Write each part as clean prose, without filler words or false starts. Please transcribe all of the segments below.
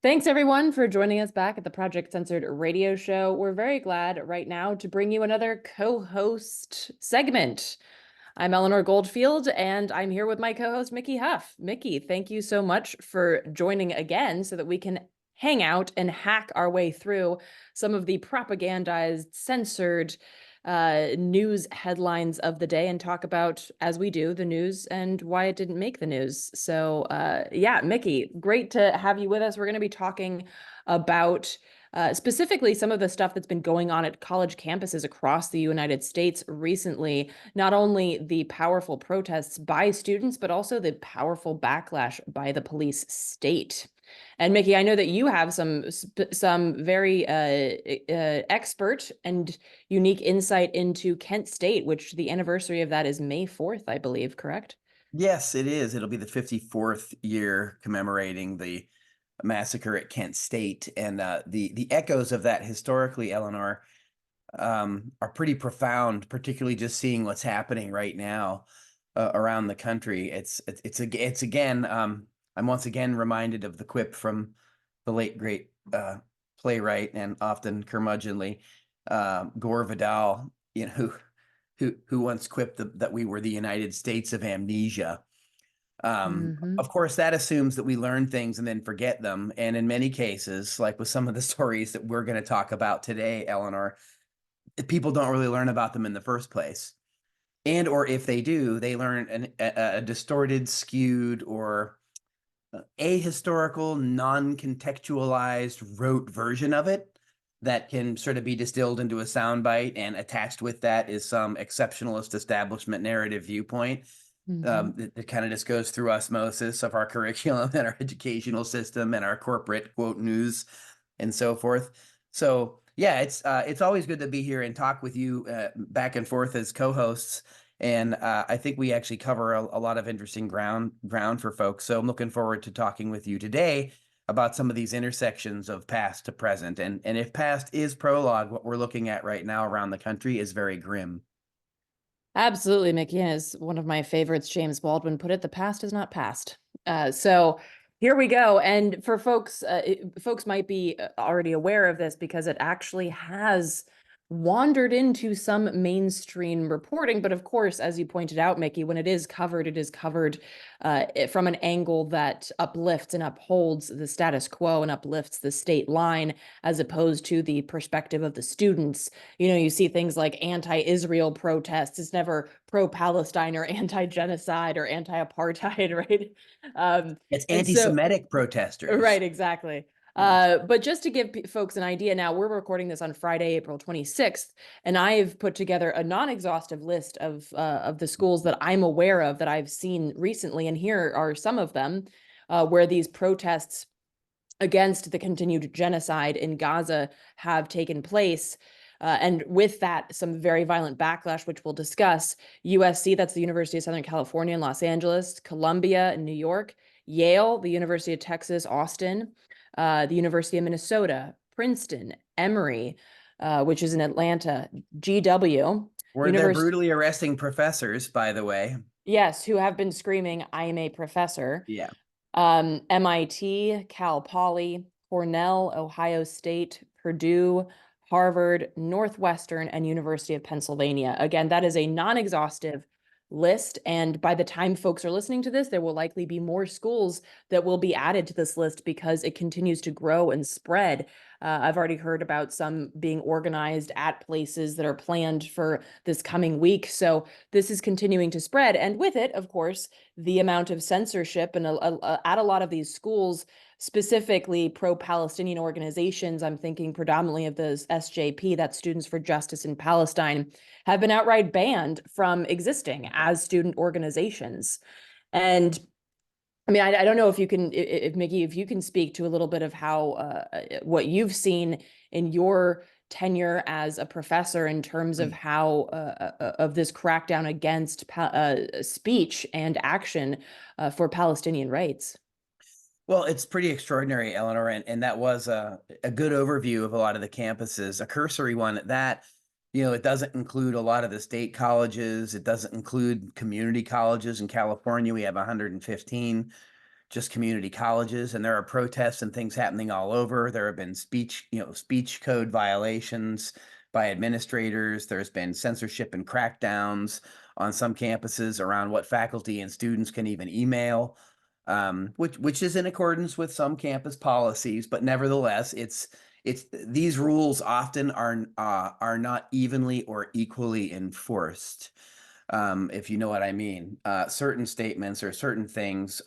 Thanks everyone for joining us back at the Project Censored radio show. We're very glad right now to bring you another co-host segment. I'm Eleanor Goldfield and I'm here with my co-host Mickey Huff. Mickey, thank you so much for joining again so that we can hang out and hack our way through some of the propagandized, censored news headlines of the day and talk about, as we do, the news and why it didn't make the news. So yeah, Mickey, great to have you with us. We're going to be talking about specifically some of the stuff that's been going on at college campuses across the United States recently, not only the powerful protests by students, but also the powerful backlash by the police state. And Mickey, I know that you have some very expert and unique insight into Kent State, which the anniversary of that is May 4th, I believe, correct? Yes, it is. It'll be the 54th year commemorating the massacre at Kent State, and the echoes of that historically, Eleanor, are pretty profound. Particularly just seeing what's happening right now around the country. It's again. I'm once again reminded of the quip from the late great playwright and often curmudgeonly Gore Vidal, who once quipped that we were the United States of amnesia. Of course, that assumes that we learn things and then forget them. And in many cases, like with some of the stories that we're going to talk about today, Eleanor, people don't really learn about them in the first place. And or if they do, they learn a distorted, skewed, or ahistorical, non-contextualized, rote version of it that can sort of be distilled into a soundbite, and attached with that is some exceptionalist establishment narrative viewpoint. It kind of just goes through osmosis of our curriculum and our educational system and our corporate quote news and so forth. So yeah, it's always good to be here and talk with you back and forth as co-hosts. And I think we actually cover a lot of interesting ground for folks. So I'm looking forward to talking with you today about some of these intersections of past to present. And if past is prologue, what we're looking at right now around the country is very grim. Absolutely, Mickey. As one of my favorites, James Baldwin, put it, the past is not past. So here we go. And for folks, folks might be already aware of this because it actually has wandered into some mainstream reporting. But of course, as you pointed out, Mickey, when it is covered from an angle that uplifts and upholds the status quo and uplifts the state line, as opposed to the perspective of the students. You know, you see things like anti-Israel protests. It's never pro-Palestine or anti-genocide or anti-apartheid, right? It's And so, anti-Semitic protesters. right, exactly. Yes. But just to give folks an idea now, we're recording this on Friday, April 26th, and I've put together a non-exhaustive list of the schools that I'm aware of that I've seen recently, and here are some of them where these protests against the continued genocide in Gaza have taken place. And with that, some very violent backlash, which we'll discuss. USC, that's the University of Southern California in Los Angeles, Columbia in New York, Yale, the University of Texas, Austin, the University of Minnesota, Princeton, Emory, which is in Atlanta, GW. Where they're brutally arresting professors, by the way. Yes, who have been screaming, "I am a professor." Yeah. MIT, Cal Poly, Cornell, Ohio State, Purdue, Harvard, Northwestern, and University of Pennsylvania. Again, that is a non-exhaustive list. And by the time folks are listening to this, there will likely be more schools that will be added to this list because it continues to grow and spread. I've already heard about some being organized at places that are planned for this coming week. So this is continuing to spread. And with it, of course, the amount of censorship and at a lot of these schools, specifically pro-Palestinian organizations, I'm thinking predominantly of the SJP, that's Students for Justice in Palestine, have been outright banned from existing as student organizations. And I mean, I don't know if you can, if Mickey, if you can speak to a little bit of how what you've seen in your tenure as a professor in terms of how of this crackdown against speech and action for Palestinian rights. Well, it's pretty extraordinary, Eleanor, and that was a good overview of a lot of the campuses, a cursory one at that. It doesn't include a lot of the state colleges. It doesn't include community colleges. In California, we have 115. just community colleges, and there are protests and things happening all over. There have been speech code violations by administrators. There's been censorship and crackdowns on some campuses around what faculty and students can even email, which is in accordance with some campus policies, but nevertheless, it's these rules often are not evenly or equally enforced. If you know what I mean. Certain statements or certain things,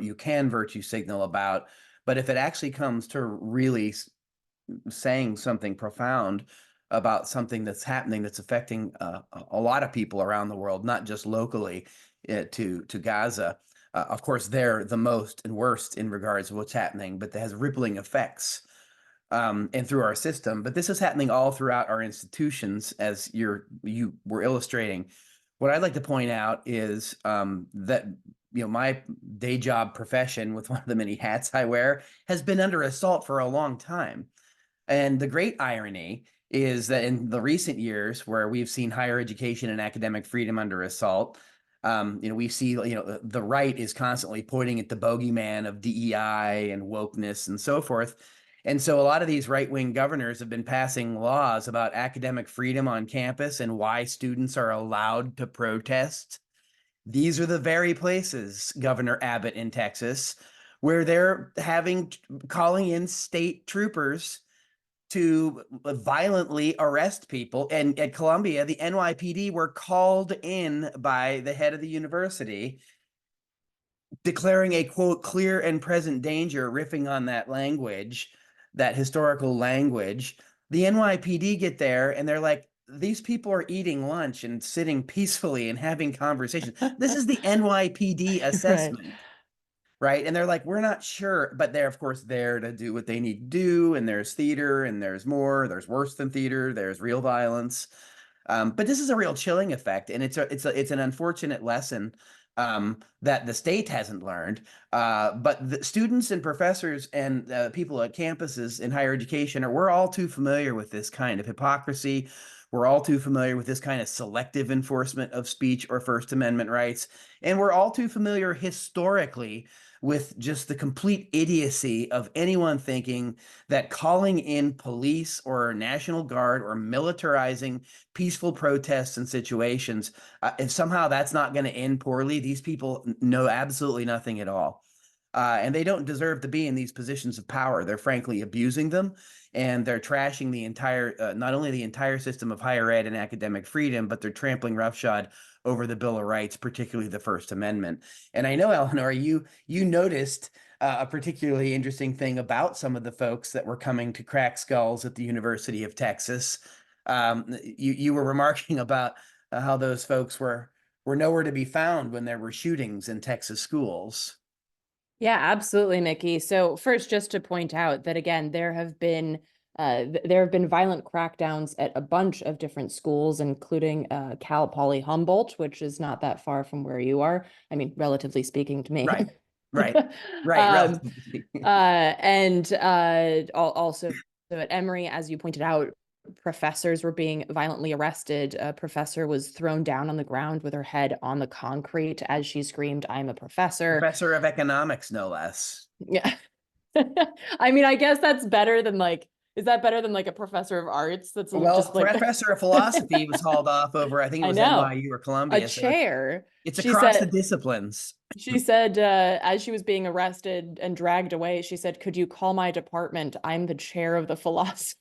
you can virtue signal about, but if it actually comes to really saying something profound about something that's happening that's affecting a lot of people around the world, not just locally to Gaza. Of course, they're the most and worst in regards to what's happening, but that has rippling effects and through our system. But this is happening all throughout our institutions, as you were illustrating. What I'd like to point out is that my day job profession, with one of the many hats I wear, has been under assault for a long time. And the great irony is that in the recent years, where we've seen higher education and academic freedom under assault, we see the right is constantly pointing at the bogeyman of DEI and wokeness and so forth. And so a lot of these right-wing governors have been passing laws about academic freedom on campus and why students are allowed to protest. These are the very places, Governor Abbott in Texas, where they're calling in state troopers to violently arrest people. And at Columbia, the NYPD were called in by the head of the university, declaring a, quote, clear and present danger, riffing on that language, that historical language. The NYPD get there and they're like, these people are eating lunch and sitting peacefully and having conversations. This is the NYPD Right. assessment. Right. And they're like, we're not sure, but they're, of course, there to do what they need to do. And there's theater and there's more, there's worse than theater, there's real violence. But this is a real chilling effect. And it's an unfortunate lesson that the state hasn't learned. But the students and professors and people at campuses in higher education we're all too familiar with this kind of hypocrisy. We're all too familiar with this kind of selective enforcement of speech or First Amendment rights. And we're all too familiar historically with just the complete idiocy of anyone thinking that calling in police or National Guard or militarizing peaceful protests and situations, if somehow that's not going to end poorly, these people know absolutely nothing at all. And they don't deserve to be in these positions of power. They're frankly abusing them, and they're trashing the entire, not only the entire system of higher ed and academic freedom, but they're trampling roughshod over the Bill of Rights, particularly the First Amendment. And I know, Eleanor, you noticed a particularly interesting thing about some of the folks that were coming to crack skulls at the University of Texas. You were remarking about how those folks were nowhere to be found when there were shootings in Texas schools. Yeah, absolutely, Mickey. So first, just to point out that, again, there have been violent crackdowns at a bunch of different schools, including Cal Poly Humboldt, which is not that far from where you are. I mean, relatively speaking to me. Right. Relatively. And also at Emory, as you pointed out, professors were being violently arrested. A professor was thrown down on the ground with her head on the concrete as she screamed, "I'm a professor." Professor of economics, no less. Yeah. I mean, I guess that's better than is that better than a professor of arts? That's Well, just professor of philosophy was hauled off over, I think it I was know, NYU or a Columbia. So chair. it's She across the said, disciplines. as she was being arrested and dragged away, she said, "Could you call my department? I'm the chair of the philosophy."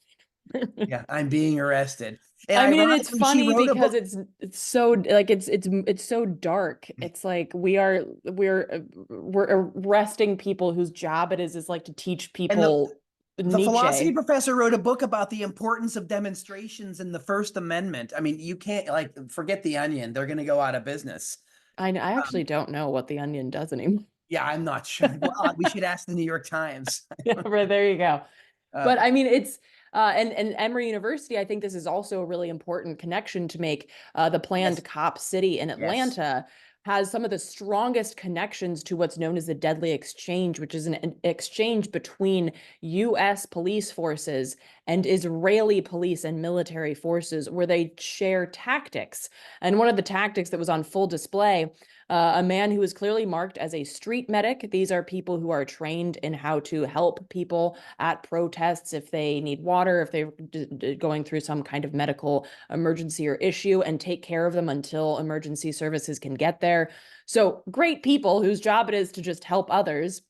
Yeah, I'm being arrested. And I mean, it's ironically, she funny wrote a because book. it's so it's so dark. It's like we're arresting people whose job it is to teach And people the philosophy Nietzsche. professor wrote a book about the importance of demonstrations in the First Amendment. I mean, you can't forget the Onion. They're going to go out of business. I Um, actually don't know what the Onion does anymore. yeah, I'm not sure. Well, we should ask the New York Times. Yeah, right, there you go. Uh, But I mean, it's and Emory University, I think this is also a really important connection to make. The yes, planned cop city in yes. Atlanta has some of the strongest connections to what's known as the Deadly Exchange, which is an exchange between US police forces and Israeli police and military forces, where they share tactics. And one of the tactics that was on full display, a man who was clearly marked as a street medic. These are people who are trained in how to help people at protests if they need water, if they're going through some kind of medical emergency or issue, and take care of them until emergency services can get there. So great people whose job it is to just help others.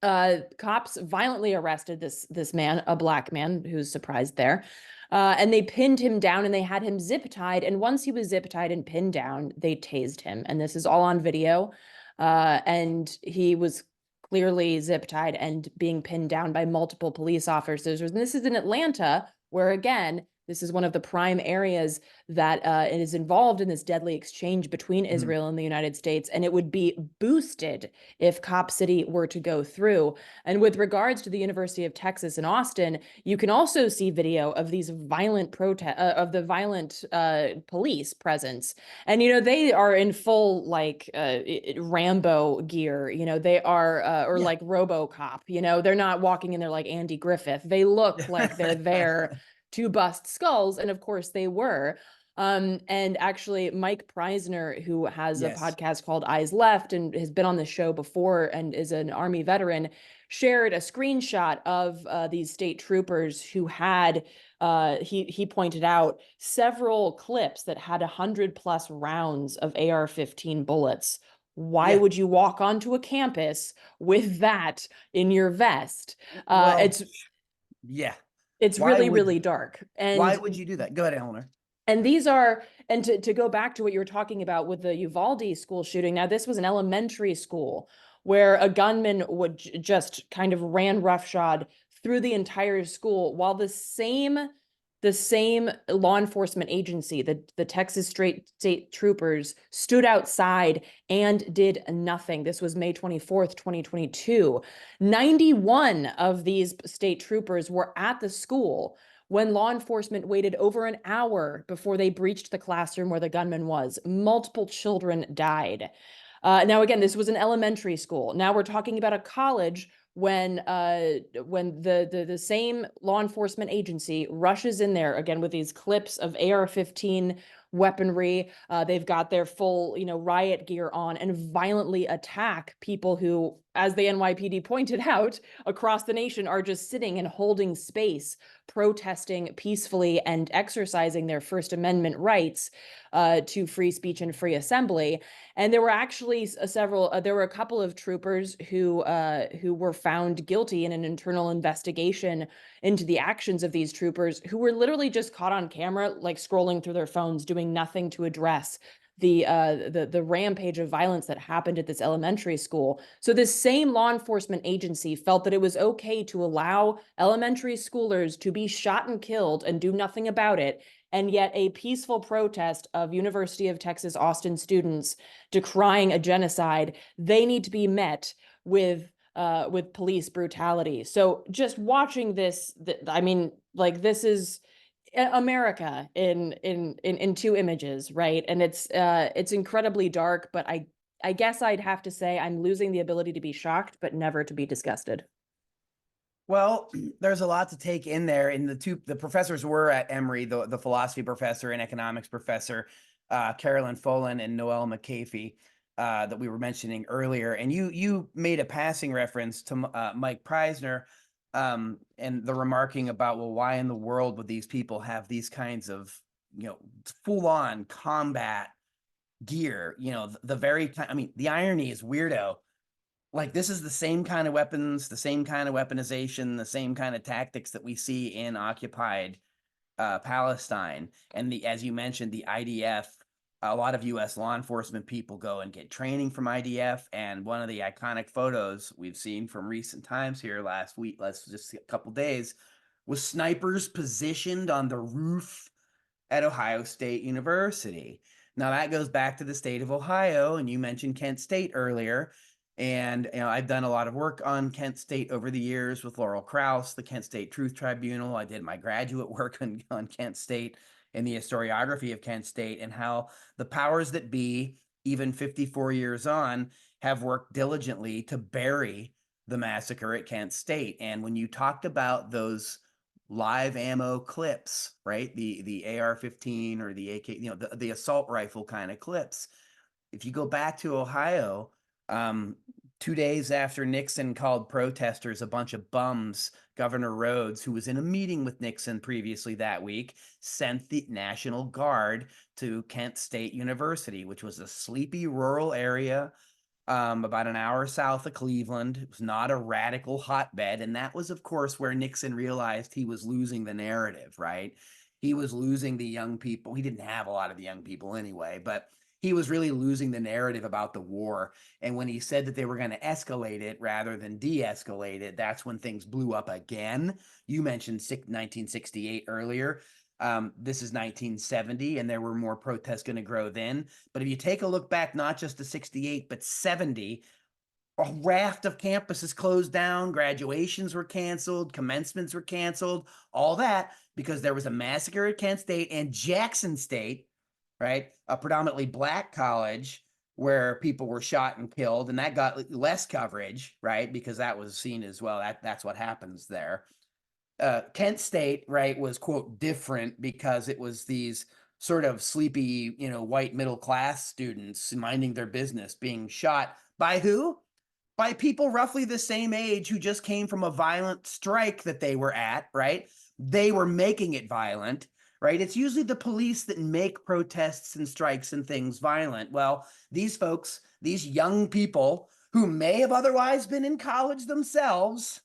Cops violently arrested this man, a black man who's surprised there. And they pinned him down and they had him zip tied. And once he was zip tied and pinned down, they tased him. And this is all on video. And he was clearly zip tied and being pinned down by multiple police officers. And this is in Atlanta, where again, this is one of the prime areas that it is involved in this deadly exchange between Israel and the United States. And it would be boosted if Cop City were to go through. And with regards to the University of Texas in Austin, you can also see video of these violent of the violent police presence. And, they are in full like Rambo gear, they are, or like RoboCop, they're not walking in there like Andy Griffith. They look like they're there to bust skulls. And of course they were. And actually Mike Preisner, who has a podcast called Eyes Left and has been on the show before and is an Army veteran, shared a screenshot of these state troopers who had, he pointed out several clips that had 100+ rounds of AR-15 bullets. Why would you walk onto a campus with that in your vest? It's really dark. And why would you do that? Go ahead, Eleanor. And these are, and to go back to what you were talking about with the Uvalde school shooting, now this was an elementary school where a gunman would just kind of ran roughshod through the entire school, while the same law enforcement agency, the Texas State Troopers, stood outside and did nothing. This was May 24th, 2022. 91 of these state troopers were at the school when law enforcement waited over an hour before they breached the classroom where the gunman was. Multiple children died. Now, again, this was an elementary school. Now we're talking about a college when the same law enforcement agency rushes in there again with these clips of AR-15 weaponry. They've got their full, riot gear on and violently attack people who, as the NYPD pointed out, across the nation are just sitting and holding space, protesting peacefully and exercising their First Amendment rights to free speech and free assembly. And there were actually there were a couple of troopers who were found guilty in an internal investigation into the actions of these troopers, who were literally just caught on camera, like scrolling through their phones, doing nothing to address the rampage of violence that happened at this elementary school. So this same law enforcement agency felt that it was okay to allow elementary schoolers to be shot and killed and do nothing about it. And yet a peaceful protest of University of Texas Austin students decrying a genocide, they need to be met with police brutality. So just watching this, this is America in two images, right? And it's incredibly dark, but I guess I'd have to say I'm losing the ability to be shocked, but never to be disgusted. Well, there's a lot to take in there. And the professors were at Emory, the philosophy professor and economics professor, Carolyn Folan and Noel McCafee, that we were mentioning earlier. And you made a passing reference to Mike Preisner, and the remarking about, well, why in the world would these people have these kinds of, full-on combat gear? The irony is weirdo. Like, this is the same kind of weapons, the same kind of weaponization, the same kind of tactics that we see in occupied Palestine. And as you mentioned, the IDF, a lot of U.S. law enforcement people go and get training from IDF. And one of the iconic photos we've seen from recent times here last just a couple days, was snipers positioned on the roof at Ohio State University. Now that goes back to the state of Ohio, and you mentioned Kent State earlier. And I've done a lot of work on Kent State over the years with Laurel Krauss, the Kent State Truth Tribunal. I did my graduate work on Kent State and the historiography of Kent State, and how the powers that be even 54 years on, have worked diligently to bury the massacre at Kent State. And when you talked about those live ammo clips, right? The AR-15 or the AK, the assault rifle kind of clips. If you go back to Ohio, um, 2 days after Nixon called protesters a bunch of bums, Governor Rhodes, who was in a meeting with Nixon previously that week, sent the National Guard to Kent State University, which was a sleepy rural area about an hour south of Cleveland. It was not a radical hotbed. And that was, of course, where Nixon realized he was losing the narrative, right? He was losing the young people. He didn't have a lot of the young people anyway, but he was really losing the narrative about the war. And when he said that they were going to escalate it rather than de-escalate it, that's when things blew up again. You mentioned 1968 earlier. This is 1970, and there were more protests going to grow then. But if you take a look back, not just to 68, but 70, a raft of campuses closed down, graduations were canceled, commencements were canceled, all that because there was a massacre at Kent State and Jackson State, right? A predominantly black college where people were shot and killed, and that got less coverage, right? Because that was seen as well. That's what happens there. Kent State, right, was, quote, different because it was these sort of sleepy, white middle class students minding their business being shot by who? By people roughly the same age who just came from a violent strike that they were at, right? They were making it violent, right? It's usually the police that make protests and strikes and things violent. Well, these folks, these young people who may have otherwise been in college themselves,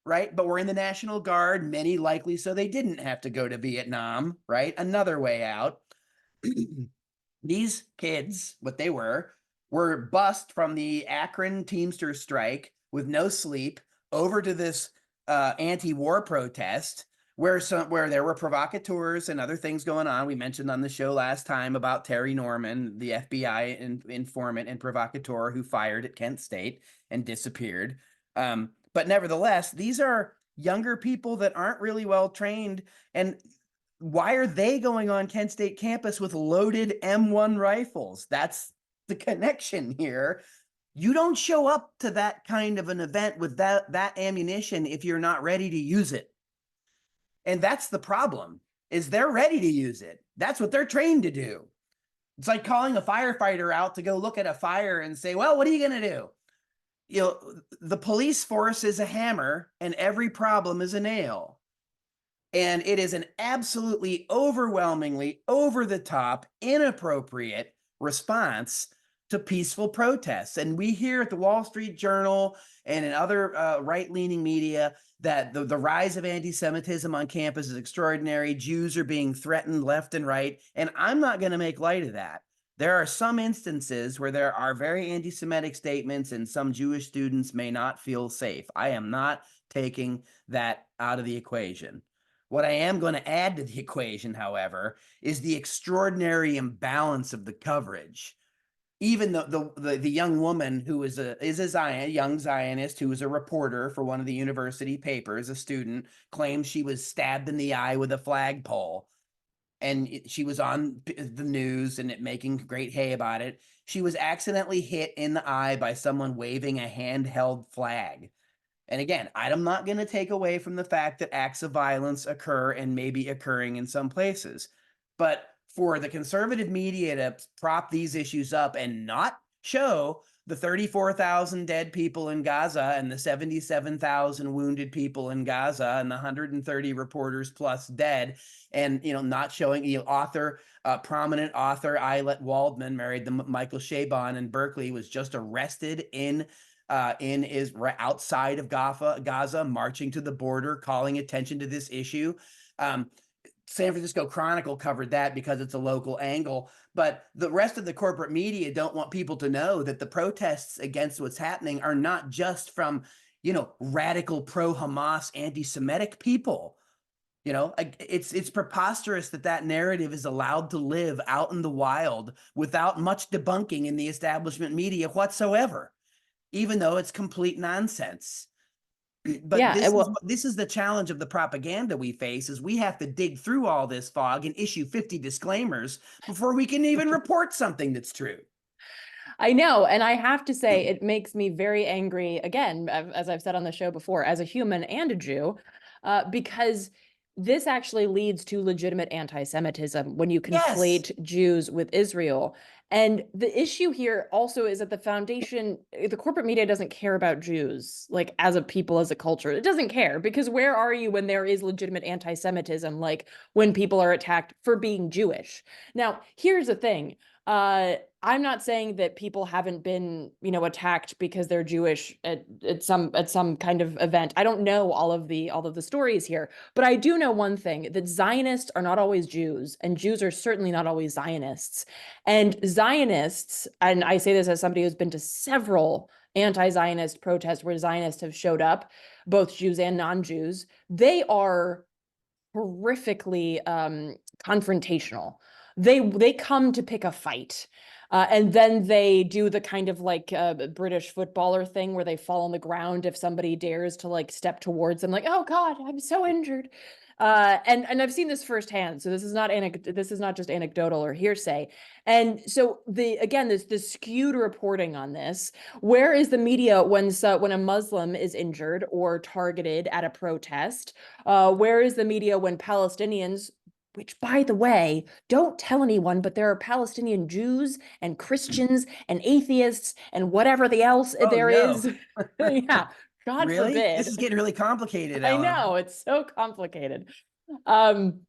right? But were in the National Guard, many likely so they didn't have to go to Vietnam, right? Another way out. These kids, what they were bussed from the Akron Teamsters strike with no sleep over to this anti-war protest where there were provocateurs and other things going on. We mentioned on the show last time about Terry Norman, the FBI informant and provocateur who fired at Kent State and disappeared. But nevertheless, these are younger people that aren't really well trained. And why are they going on Kent State campus with loaded M1 rifles? That's the connection here. You don't show up to that kind of an event with that ammunition if you're not ready to use it. And that's the problem, is they're ready to use it. That's what they're trained to do. It's like calling a firefighter out to go look at a fire and say, well, what are you going to do? The police force is a hammer and every problem is a nail. And it is an absolutely overwhelmingly over the top, inappropriate response to peaceful protests. And we hear at the Wall Street Journal and in other right-leaning media that the rise of anti-Semitism on campus is extraordinary. Jews are being threatened left and right. And I'm not going to make light of that. There are some instances where there are very anti-Semitic statements and some Jewish students may not feel safe. I am not taking that out of the equation. What I am going to add to the equation, however, is the extraordinary imbalance of the coverage. Even the young woman who is a young Zionist who is a reporter for one of the university papers, a student, claims she was stabbed in the eye with a flagpole. And she was on the news and making great hay about it. She was accidentally hit in the eye by someone waving a handheld flag. And again, I'm not going to take away from the fact that acts of violence occur and may be occurring in some places. But for the conservative media to prop these issues up and not show the 34,000 dead people in Gaza and the 77,000 wounded people in Gaza and the 130 reporters plus dead, and not showing prominent author Eilert Waldman, married to Michael Chabon in Berkeley, was just arrested in Israel, outside of Gaza, marching to the border, calling attention to this issue. San Francisco Chronicle covered that because it's a local angle, but the rest of the corporate media don't want people to know that the protests against what's happening are not just from, radical pro-Hamas anti-Semitic people. It's preposterous that narrative is allowed to live out in the wild without much debunking in the establishment media whatsoever, even though it's complete nonsense. But Yeah, this is the challenge of the propaganda we face, is we have to dig through all this fog and issue 50 disclaimers before we can even report something that's true. I know. And I have to say, it makes me very angry, again, as I've said on the show before, as a human and a Jew, because this actually leads to legitimate anti-Semitism when you Yes. conflate Jews with Israel. And the issue here also is that the foundation, the corporate media doesn't care about Jews, like as a people, as a culture. It doesn't care because where are you when there is legitimate anti-Semitism, like when people are attacked for being Jewish? Now, here's the thing. I'm not saying that people haven't been, attacked because they're Jewish at some kind of event. I don't know all of the stories here, but I do know one thing, that Zionists are not always Jews, and Jews are certainly not always Zionists. And Zionists, and I say this as somebody who's been to several anti-Zionist protests where Zionists have showed up, both Jews and non-Jews, they are horrifically confrontational. They come to pick a fight. And then they do the kind of like British footballer thing where they fall on the ground if somebody dares to like step towards them, like, oh God, I'm so injured. And I've seen this firsthand. So this is not just anecdotal or hearsay. And so this skewed reporting on this. Where is the media when a Muslim is injured or targeted at a protest? Where is the media when Palestinians, which, by the way, don't tell anyone, but there are Palestinian Jews and Christians and atheists and whatever the else Oh there no. is. Yeah, God Really? This is forbid. getting really complicated, I Eleanor. know, it's so complicated. Um,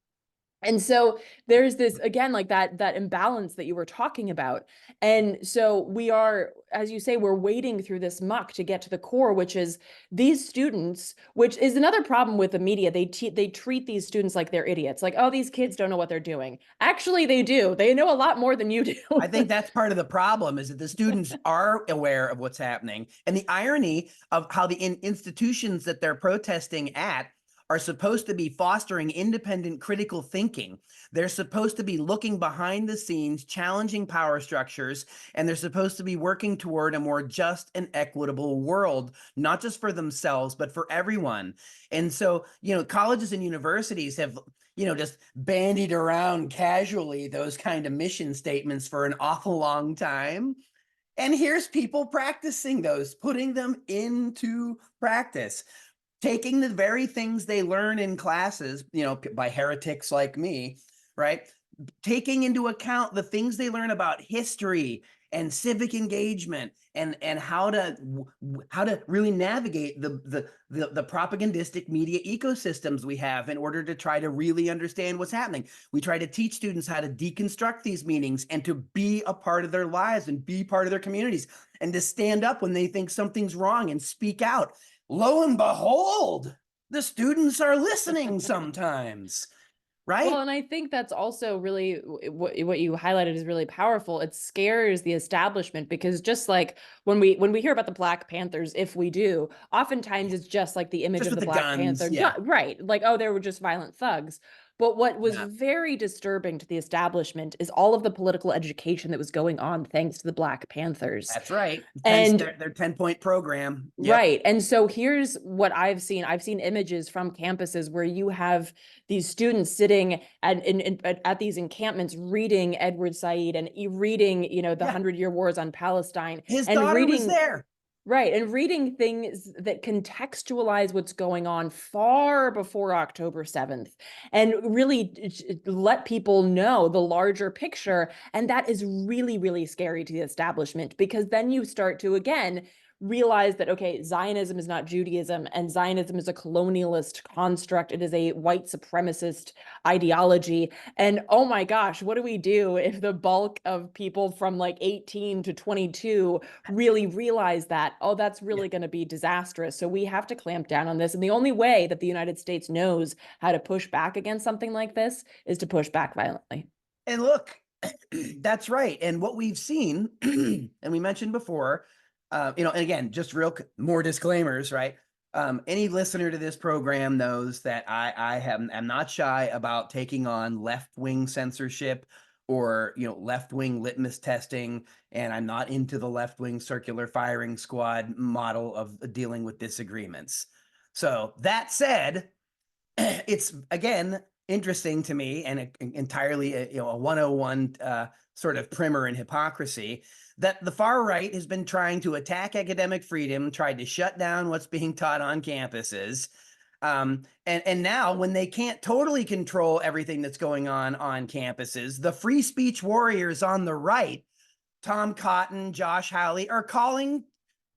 and so there's this, again, like that imbalance that you were talking about. And so we are, as you say, we're wading through this muck to get to the core, which is these students, which is another problem with the media. They treat these students like they're idiots. Like, oh, these kids don't know what they're doing. Actually, they do. They know a lot more than you do. I think that's part of the problem, is that the students are aware of what's happening. And the irony of how the institutions that they're protesting at are supposed to be fostering independent critical thinking. They're supposed to be looking behind the scenes, challenging power structures, and they're supposed to be working toward a more just and equitable world, not just for themselves, but for everyone. And so, colleges and universities have just bandied around casually those kind of mission statements for an awful long time. And here's people practicing those, putting them into practice, taking the very things they learn in classes, by heretics like me, right? Taking into account the things they learn about history and civic engagement and how to really navigate the propagandistic media ecosystems we have in order to try to really understand what's happening. We try to teach students how to deconstruct these meanings and to be a part of their lives and be part of their communities and to stand up when they think something's wrong and speak out. Lo and behold, the students are listening sometimes. Right? Well, and I think that's also really what you highlighted is really powerful. It scares the establishment because just like when we hear about the Black Panthers, if we do, oftentimes Yeah. it's just like the image Just of with the the Black guns. Panther, Yeah. right? Like, oh, they were just violent thugs. But what was Yeah. very disturbing to the establishment is all of the political education that was going on thanks to the Black Panthers. That's right. And Their 10-point program. Yep. right. And so here's what I've seen. I've seen images from campuses where you have these students sitting at these encampments reading Edward Said and reading, the Yeah. 100-Year Wars on Palestine His and daughter was reading, there. right, and reading things that contextualize what's going on far before October 7th and really let people know the larger picture. And that is really, really scary to the establishment because then you start to, again, realize that, okay, Zionism is not Judaism and Zionism is a colonialist construct. It is a white supremacist ideology. And oh my gosh, what do we do if the bulk of people from like 18 to 22 really realize that, oh, that's Yeah. really going to be disastrous. So we have to clamp down on this. And the only way that the United States knows how to push back against something like this is to push back violently. And look, that's right. And what we've seen, and we mentioned before, and again, just more disclaimers, right? Any listener to this program knows that am not shy about taking on left-wing censorship or left-wing litmus testing, and I'm not into the left-wing circular firing squad model of dealing with disagreements. So that said, it's again interesting to me, and entirely a 101 sort of primer in hypocrisy, that the far right has been trying to attack academic freedom, tried to shut down what's being taught on campuses. And now when they can't totally control everything that's going on campuses, the free speech warriors on the right, Tom Cotton, Josh Hawley, are calling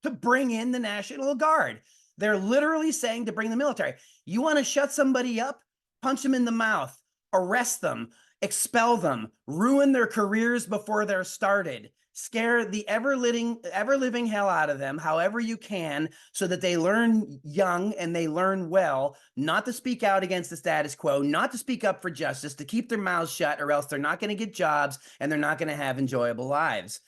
to bring in the National Guard. They're literally saying to bring the military. You want to shut somebody up? Punch them in the mouth, arrest them, expel them, ruin their careers before they're started, scare the ever living hell out of them however you can, so that they learn young and they learn well not to speak out against the status quo, not to speak up for justice, to keep their mouths shut, or else they're not going to get jobs and they're not going to have enjoyable lives.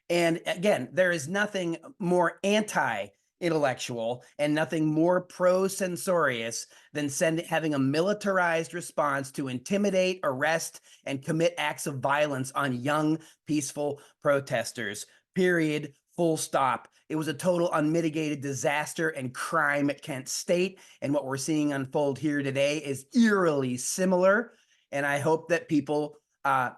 And again, there is nothing more anti-intellectual and nothing more pro-censorious than having a militarized response to intimidate, arrest, and commit acts of violence on young, peaceful protesters. Period. Full stop. It was a total unmitigated disaster and crime at Kent State. And what we're seeing unfold here today is eerily similar. And I hope that people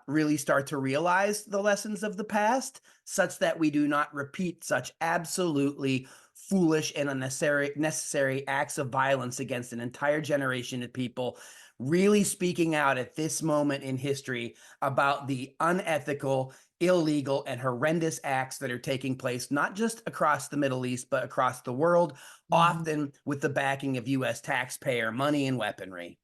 really start to realize the lessons of the past, such that we do not repeat such absolutely foolish and unnecessary acts of violence against an entire generation of people, really speaking out at this moment in history about the unethical, illegal, and horrendous acts that are taking place, not just across the Middle East, but across the world, often with the backing of U.S. taxpayer money and weaponry.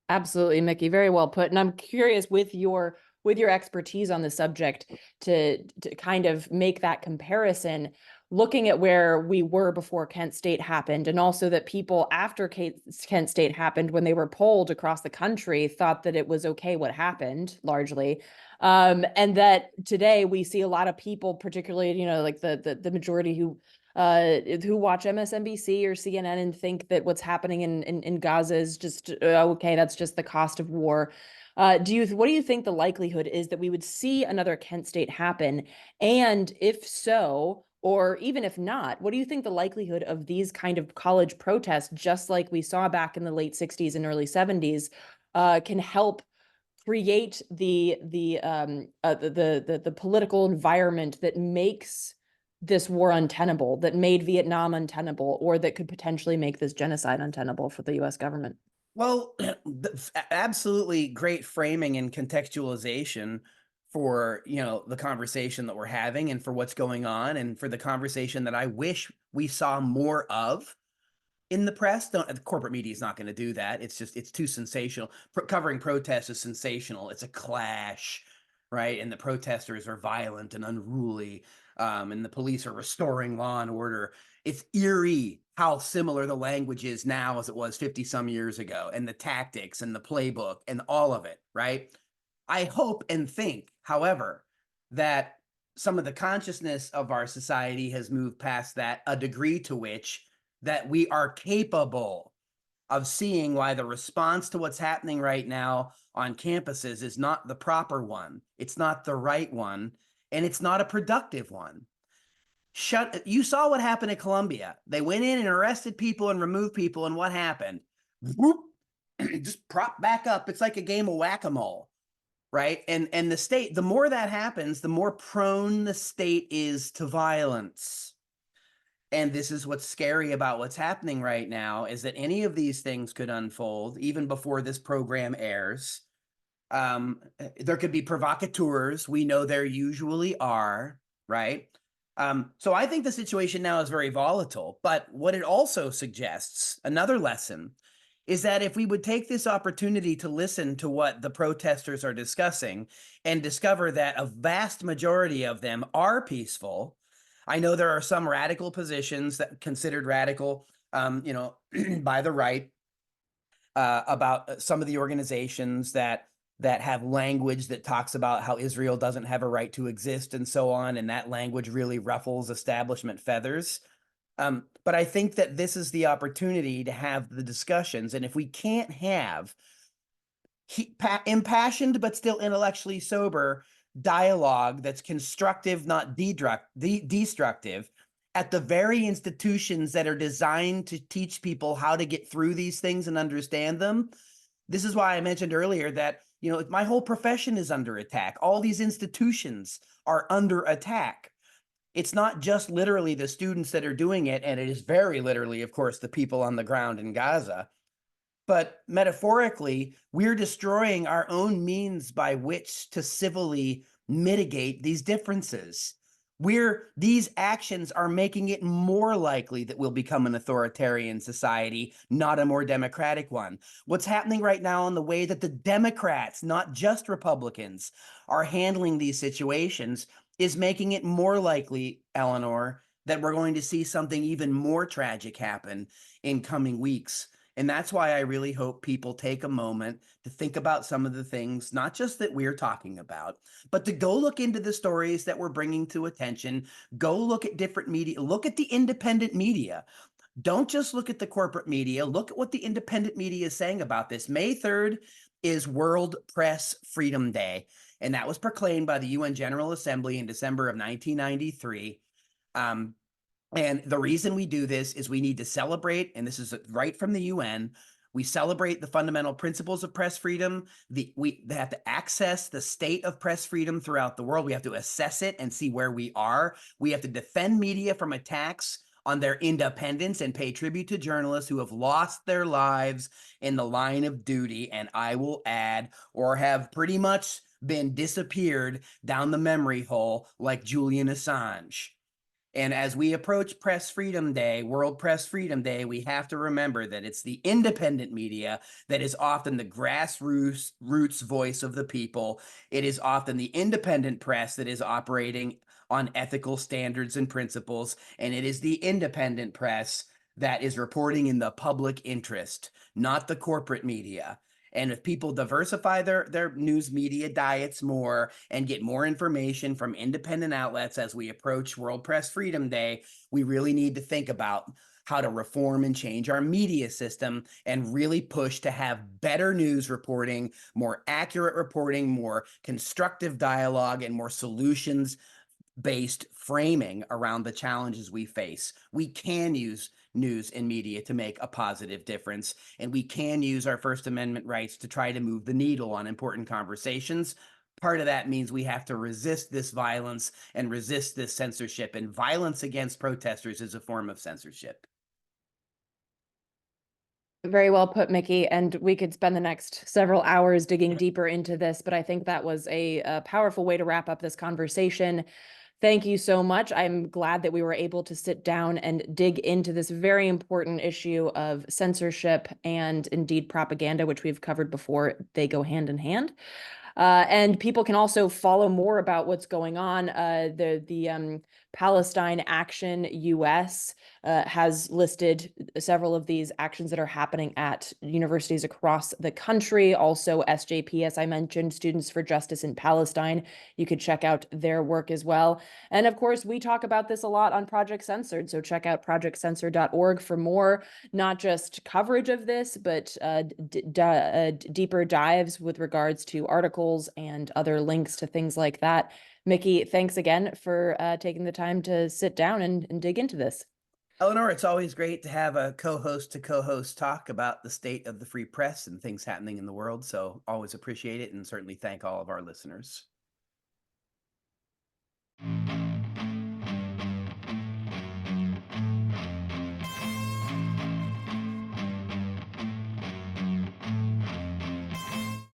Absolutely, Mickey. Very well put. And I'm curious, with your expertise on the subject, to kind of make that comparison, looking at where we were before Kent State happened, and also that people after Kent State happened, when they were polled across the country, thought that it was okay what happened, largely. And that today we see a lot of people, particularly, like the majority who watch MSNBC or CNN and think that what's happening in Gaza is just okay, that's just the cost of war. What do you think the likelihood is that we would see another Kent State happen? And if so, or even if not, what do you think the likelihood of these kind of college protests, just like we saw back in the late 60s and early 70s, can help create the political environment that makes this war untenable, that made Vietnam untenable, or that could potentially make this genocide untenable for the U.S. government? Well, absolutely great framing and contextualization for, the conversation that we're having and for what's going on, and for the conversation that I wish we saw more of in the press. The corporate media is not going to do that. It's too sensational. Covering protests is sensational. It's a clash, right? And the protesters are violent and unruly, and the police are restoring law and order. It's eerie how similar the language is now as it was 50 some years ago, and the tactics and the playbook and all of it, right? I hope and think, however, that some of the consciousness of our society has moved past that, a degree to which that we are capable of seeing why the response to what's happening right now on campuses is not the proper one. It's not the right one, and it's not a productive one. You saw what happened at Columbia. They went in and arrested people and removed people, and what happened? Whoop, just prop back up. It's like a game of whack-a-mole, right? And the state, the more that happens, the more prone the state is to violence. And this is what's scary about what's happening right now, is that any of these things could unfold even before this program airs. There could be provocateurs. We know there usually are, right? So I think the situation now is very volatile. But what it also suggests, another lesson, is that if we would take this opportunity to listen to what the protesters are discussing and discover that a vast majority of them are peaceful. I know there are some radical positions that considered radical, by the right, about some of the organizations that have language that talks about how Israel doesn't have a right to exist and so on, and that language really ruffles establishment feathers. But I think that this is the opportunity to have the discussions, and if we can't have impassioned but still intellectually sober dialogue that's constructive, not destructive, at the very institutions that are designed to teach people how to get through these things and understand them, This is why I mentioned earlier that, my whole profession is under attack. All these institutions are under attack. It's not just literally the students that are doing it, and it is very literally, of course, the people on the ground in Gaza. But metaphorically, we're destroying our own means by which to civilly mitigate these differences. These actions are making it more likely that we'll become an authoritarian society, not a more democratic one. What's happening right now in the way that the Democrats, not just Republicans, are handling these situations is making it more likely, Eleanor, that we're going to see something even more tragic happen in coming weeks. And that's why I really hope people take a moment to think about some of the things, not just that we're talking about, but to go look into the stories that we're bringing to attention. Go look at different media, look at the independent media. Don't just look at the corporate media, look at what the independent media is saying about this. May 3rd is World Press Freedom Day, and that was proclaimed by the UN General Assembly in December of 1993. And the reason we do this is we need to celebrate, and this is right from the UN, we celebrate the fundamental principles of press freedom. They have to access the state of press freedom throughout the world. We have to assess it and see where we are. We have to defend media from attacks on their independence and pay tribute to journalists who have lost their lives in the line of duty, and I will add, or have pretty much been disappeared down the memory hole like Julian Assange. And as we approach Press Freedom Day, World Press Freedom Day, we have to remember that it's the independent media that is often the grassroots voice of the people. It is often the independent press that is operating on ethical standards and principles. And it is the independent press that is reporting in the public interest, not the corporate media. And if people diversify their news media diets more and get more information from independent outlets as we approach World Press Freedom Day, we really need to think about how to reform and change our media system and really push to have better news reporting, more accurate reporting, more constructive dialogue, and more solutions based framing around the challenges we face. We can use news and media to make a positive difference, and we can use our First Amendment rights to try to move the needle on important conversations. Part of that means we have to resist this violence and resist this censorship, and violence against protesters is a form of censorship. Very well put, Mickey. And we could spend the next several hours digging deeper into this, but I think that was a powerful way to wrap up this conversation. Thank you so much. I'm glad that we were able to sit down and dig into this very important issue of censorship and indeed propaganda, which we've covered before. They go hand in hand. And people can also follow more about what's going on. The Palestine Action US has listed several of these actions that are happening at universities across the country. Also, SJP, as I mentioned, Students for Justice in Palestine. You could check out their work as well. And of course, we talk about this a lot on Project Censored. So check out projectcensored.org for more, not just coverage of this, but deeper dives with regards to articles and other links to things like that. Mickey, thanks again for taking the time to sit down and dig into this. Eleanor, it's always great to have a co-host to co-host talk about the state of the free press and things happening in the world. So always appreciate it, and certainly thank all of our listeners.